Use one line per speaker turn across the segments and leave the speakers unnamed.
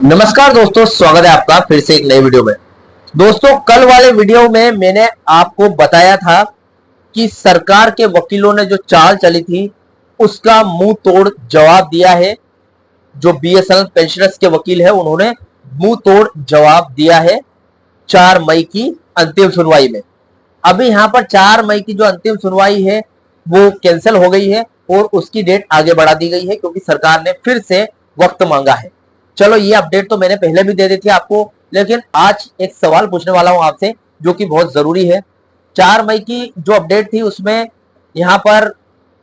नमस्कार दोस्तों, स्वागत है आपका फिर से एक नई वीडियो में। दोस्तों, कल वाले वीडियो में मैंने आपको बताया था कि सरकार के वकीलों ने जो चाल चली थी उसका मुंह तोड़ जवाब दिया है। जो बीएसएनएल पेंशनर्स के वकील है उन्होंने मुंह तोड़ जवाब दिया है 4 मई की अंतिम सुनवाई में। अभी यहां पर 4 मई की जो अंतिम सुनवाई है वो कैंसिल हो गई है और उसकी डेट आगे बढ़ा दी गई है क्योंकि सरकार ने फिर से वक्त मांगा है। चलो, ये अपडेट तो मैंने पहले भी दे दी थी आपको, लेकिन आज एक सवाल पूछने वाला हूं आपसे जो कि बहुत जरूरी है। 4 मई की जो अपडेट थी उसमें यहां पर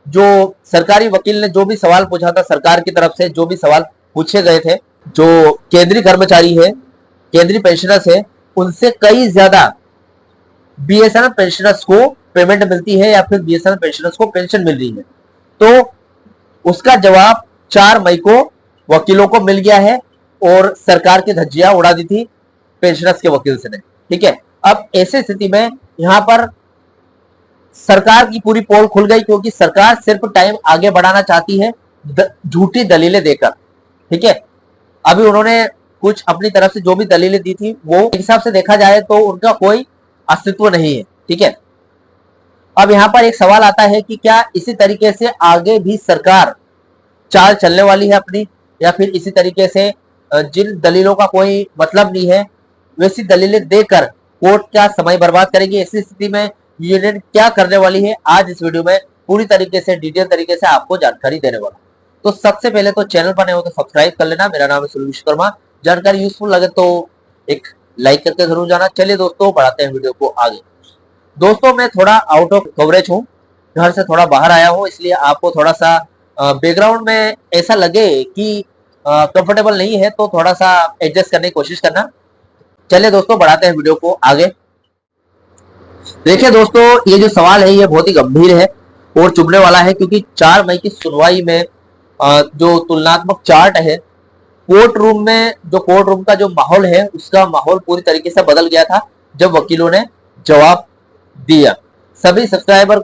जो सरकारी वकील ने जो भी सवाल पूछा था, सरकार की तरफ से जो भी सवाल पूछे गए थे, जो केंद्रीय कर्मचारी है, केंद्रीय पेंशनर्स है, उनसे कई ज्यादा बीएसएनएल पेंशनर्स को पेमेंट मिलती है या फिर बीएसएनएल पेंशनर्स को पेंशन मिल रही है। तो उसका जवाब 4 मई को वकीलों को मिल गया है और सरकार की धज्जियां उड़ा दी थी पेंशनर्स के वकील से ने। ठीक है, अब ऐसी स्थिति में यहां पर सरकार की पूरी पोल खुल गई क्योंकि सरकार सिर्फ टाइम आगे बढ़ाना चाहती है झूठी दलीलें देकर। ठीक है, अभी उन्होंने कुछ अपनी तरफ से जो भी दलीलें दी थी वो एक हिसाब से देखा जाए तो उनका कोई अस्तित्व नहीं है। ठीक है, अब यहां पर एक सवाल आता है कि क्या इसी तरीके से आगे भी सरकार चाल चलने वाली है अपनी, या फिर इसी तरीके से जिन दलीलों का कोई मतलब नहीं है वैसी दलीलें देकर कोर्ट का समय बर्बाद करेगी। ऐसी स्थिति में यूनियन क्या करने वाली है, आज इस वीडियो में पूरी तरीके से डिटेल तरीके से आपको जानकारी देने वाला। तो सबसे पहले तो चैनल पर नए हो तो सब्सक्राइब कर लेना। मेरा नाम है सुनील विश्वकर्मा। जानकारी यूजफुल लगे तो एक लाइक करके जरूर जाना। चलिए दोस्तों, बढ़ाते हैं वीडियो को आगे। दोस्तों, मैं थोड़ा आउट ऑफ कवरेज हूँ, घर से थोड़ा बाहर आया हूँ, इसलिए आपको थोड़ा सा बैकग्राउंड में ऐसा लगे कि कंफर्टेबल नहीं है तो थोड़ा सा एडजस्ट करने की कोशिश करना। चलिए दोस्तों, बढ़ाते हैं वीडियो को आगे। देखिए दोस्तों, ये जो सवाल है ये बहुत ही गंभीर है और चुभने वाला है क्योंकि 4 मई की सुनवाई में जो तुलनात्मक चार्ट है कोर्ट रूम में, जो कोर्ट रूम का जो माहौल है उसका माहौल पूरी तरीके से बदल गया था जब वकीलों ने जवाब दिया। सभी सब्सक्राइबर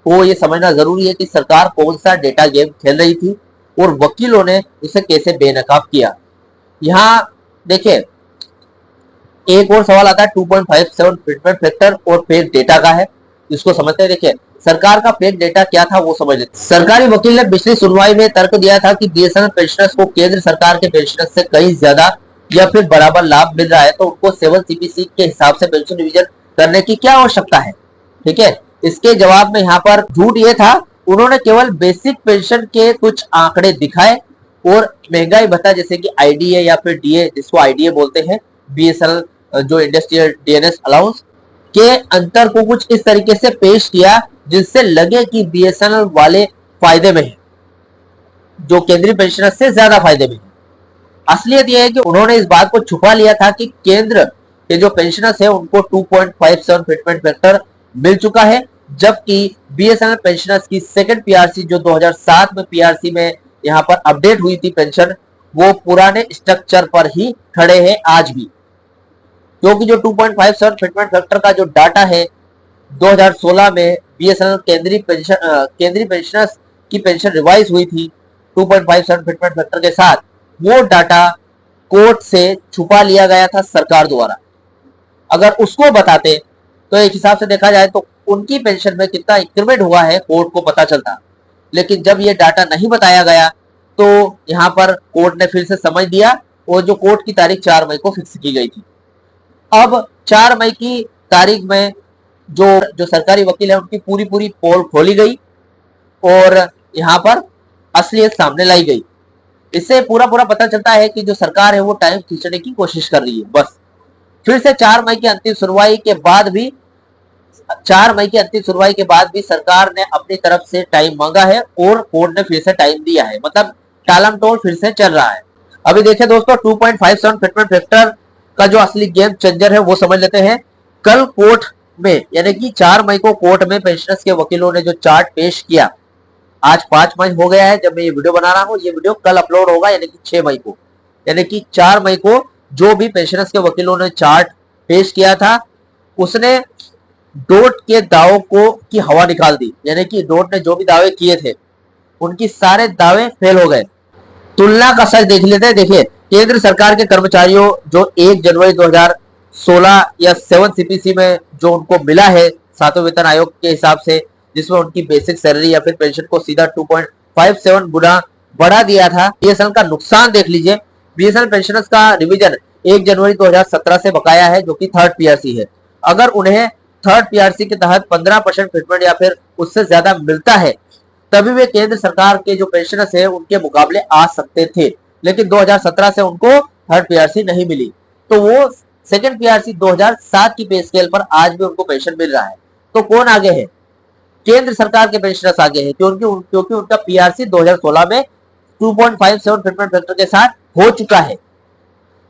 को ये समझना जरूरी है कि सरकार कौन सा डेटा गेम खेल रही थी और वकीलों ने उसे कैसे बेनकाब किया। यहाँ देखिए, एक और सवाल आता है 2.57 फिटमेंट फैक्टर और फेक डेटा का है, इसको समझते हैं। देखिए, सरकार का फेक डेटा क्या था वो समझ लेते। सरकारी वकील ने पिछली सुनवाई में तर्क दिया था कि बीएसएनएल पेंशनर्स को केंद्र सरकार के पेंशनर्स से कहीं ज्यादा या फिर बराबर लाभ मिल रहा है तो उनको 7 सीपीसी के हिसाब से पेंशन डिवीजन करने की क्या आवश्यकता है। ठीक है, इसके जवाब में यहाँ पर झूठ ये था, उन्होंने केवल बेसिक पेंशन के कुछ आंकड़े दिखाए और महंगाई भत्ता जैसे कि आईडीए या फिर डीए, जिसको आईडीए बोलते हैं, बीएसएनएल जो इंडस्ट्रियल डीएनएस अलाउंस के अंतर को कुछ इस तरीके से पेश किया जिससे लगे कि बीएसएनएल वाले फायदे में है, जो केंद्रीय पेंशनर से ज्यादा फायदे में है। असलियत यह है कि उन्होंने इस बात को छुपा लिया था कि केंद्र के जो पेंशनर्स है उनको 2.57 फिटमेंट फैक्टर मिल चुका है, जबकि बीएसएनएल पेंशनर्स की सेकंड पीआरसी जो 2007 में पीआरसी में यहां पर अपडेट हुई थी पेंशन, वो पुराने स्ट्रक्चर पर ही खड़े हैं आज भी। क्योंकि जो 2.57 फिटमेंट फैक्टर का जो डाटा है 2016 में बीएसएनएल केंद्रीय पेंशनर्स की पेंशन रिवाइज हुई थी 2.57 फिटमेंट फैक्टर के साथ, वो डाटा कोर्ट से छुपा लिया गया था सरकार द्वारा। अगर उसको बताते तो एक हिसाब से देखा जाए तो उनकी पेंशन में कितना इंक्रीमेंट हुआ है कोर्ट को पता चलता, लेकिन जब ये डाटा नहीं बताया गया तो यहाँ पर कोर्ट ने फिर से समझ दिया और जो कोर्ट की तारीख 4 मई को फिक्स की गई थी। अब 4 मई की तारीख में जो सरकारी वकील है उनकी पूरी पोल खोली गई और यहाँ पर असलियत सामने लाई गई। इससे पूरा पता चलता है कि जो सरकार है वो टाइम खींचने की कोशिश कर रही है बस। फिर से 4 मई की अंतिम सुनवाई के बाद भी 4 मई की अंतिम सुनवाई के बाद भी सरकार ने अपनी तरफ से टाइम मांगा है और कोर्ट ने फिर से टाइम दिया है, मतलब टालम टोल फिर से चल रहा है। अभी देखिए दोस्तों, 2.57 फिटमेंट फैक्टर का जो असली गेम चेंजर है वो समझ लेते हैं। कल कोर्ट में यानी कि 4 मई को कोर्ट में पेंशनर्स के वकीलों ने जो चार्ट पेश किया, आज 5 मई हो गया है जब मैं ये वीडियो बना रहा हूँ, ये वीडियो कल अपलोड होगा यानी कि 6 मई को, यानी कि 4 मई को जो भी पेंशनर्स के वकीलों ने चार्ट पेश किया था उसने डोट के दावों को की हवा निकाल दी, यानी कि डोट ने जो भी दावे किए थे उनकी सारे दावे फेल हो गए। तुलना का सच देख लेते हैं। देखिए, केंद्र सरकार के कर्मचारियों जो 1 जनवरी 2016 या 7 सीपीसी में जो उनको मिला है सातवें वेतन आयोग के हिसाब से, जिसमें उनकी बेसिक सैलरी या फिर पेंशन को सीधा 2.57 गुना बढ़ा दिया था। बीएसएनएल का नुकसान देख लीजिए। बीएसएनएल पेंशनर्स का रिवीजन 1 जनवरी 2017 से बकाया है, जो कि थर्ड पीआरसी है। अगर उन्हें थर्ड पीआरसी के तहत 15% फिटमेंट या फिर उससे ज्यादा मिलता है, तभी वे केंद्र सरकार के जो पेंशनर्स है उनके मुकाबले आ सकते थे। लेकिन 2017 से उनको थर्ड पीआरसी नहीं मिली, तो वो सेकंड पीआरसी 2007 की पे स्केल पर आज भी उनको पेंशन मिल रहा है। तो कौन आगे है? केंद्र सरकार के पेंशनर्स आगे है, क्योंकि उनका पीआरसी 2016 में 2.57 फिटमेंट फैक्टर के साथ हो चुका है।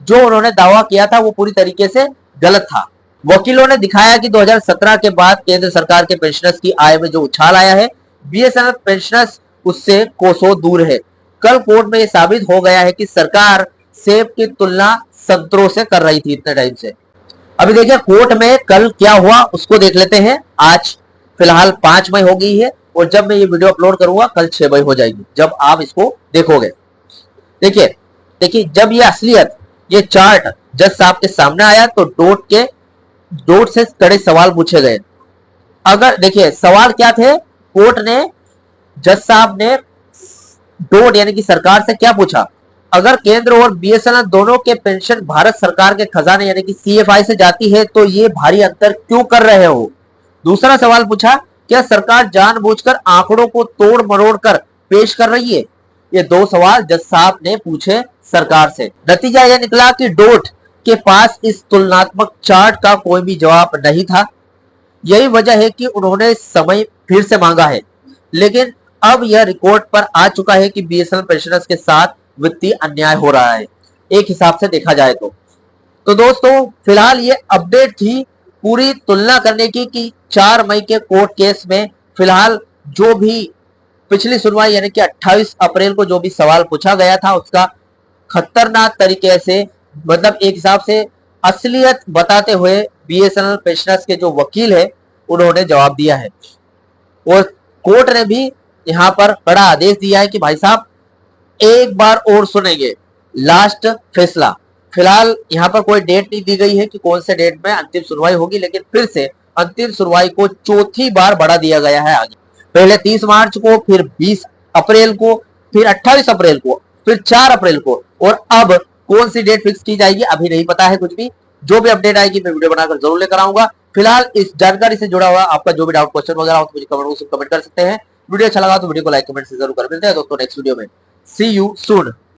जो उन्होंने दावा किया था वो पूरी तरीके से गलत था। वकीलों ने दिखाया कि 2017 के बाद केंद्र सरकार के पेंशनर्स की आय में जो उछाल आया है, बीएसएनएल पेंशनर्स उससे कोसों दूर है। कल कोर्ट में यह साबित हो गया है कि सरकार सेब की तुलना संतरों से कर रही थी इतने टाइम से। अभी देखिए कोर्ट में कल क्या हुआ उसको देख लेते हैं। आज फिलहाल 5 मई हो गई है और जब मैं ये वीडियो अपलोड करूंगा कल 6 मई हो जाएगी, जब आप इसको देखोगे। देखिए जब ये असलियत, ये चार्ट जज साहब के सामने आया तो डोट से कड़े सवाल पूछे गए। अगर देखिए सवाल क्या थे, कोर्ट ने, जज साहब ने डोट यानी कि सरकार से क्या पूछा, अगर केंद्र और बीएसएनएल दोनों के पेंशन भारत सरकार के खजाने यानी कि सीएफआई से जाती है तो ये भारी अंतर क्यों कर रहे हो। दूसरा सवाल पूछा, क्या सरकार जानबूझकर आंकड़ों को तोड़ मरोड़ कर पेश कर रही है। ये 2 सवाल जज साहब ने पूछे सरकार से। नतीजा यह निकला कि डोट के पास इस तुलनात्मक चार्ट का कोई भी जवाब नहीं था। यही वजह है कि उन्होंने समय फिर से मांगा है, लेकिन अब यह रिकॉर्ड पर आ चुका है कि बीएसएनएल पेंशनर्स के साथ वित्तीय अन्याय हो रहा है, एक हिसाब से देखा जाए तो दोस्तों फिलहाल ये अपडेट थी पूरी तुलना करने की कि 4 मई के कोर्ट केस में फिलहाल जो भी पिछली सुनवाई यानी कि 28 अप्रैल को जो भी सवाल पूछा गया था उसका खतरनाक तरीके से, मतलब एक हिसाब से असलियत बताते हुए बीएसएनएल पेंशनर्स के जो वकील है उन्होंने जवाब दिया है। और कोर्ट ने भी यहां पर बड़ा आदेश दिया है कि भाई साहब एक बार और सुनेंगे लास्ट फैसला। फिलहाल यहां पर कोई डेट नहीं दी गई है कि कौन से डेट में अंतिम सुनवाई होगी, लेकिन फिर से अंतिम सुनवाई को चौथी बार बढ़ा दिया गया है आगे। पहले 30 मार्च को, फिर 20 अप्रैल को, फिर 28 अप्रैल को, फिर 4 अप्रैल को, और अब कौन सी डेट फिक्स की जाएगी अभी नहीं पता है कुछ भी। जो भी अपडेट आएगी मैं वीडियो बनाकर जरूर लेकर आऊंगा। फिलहाल इस जानकारी से जुड़ा हुआ आपका जो भी डाउट क्वेश्चन वगैरह हो तो मुझे कमेंट कर सकते हैं। वीडियो अच्छा लगा तो वीडियो को लाइक कमेंट से जरूर कर। मिलते हैं दोस्तों नेक्स्ट वीडियो में। सी यू सून।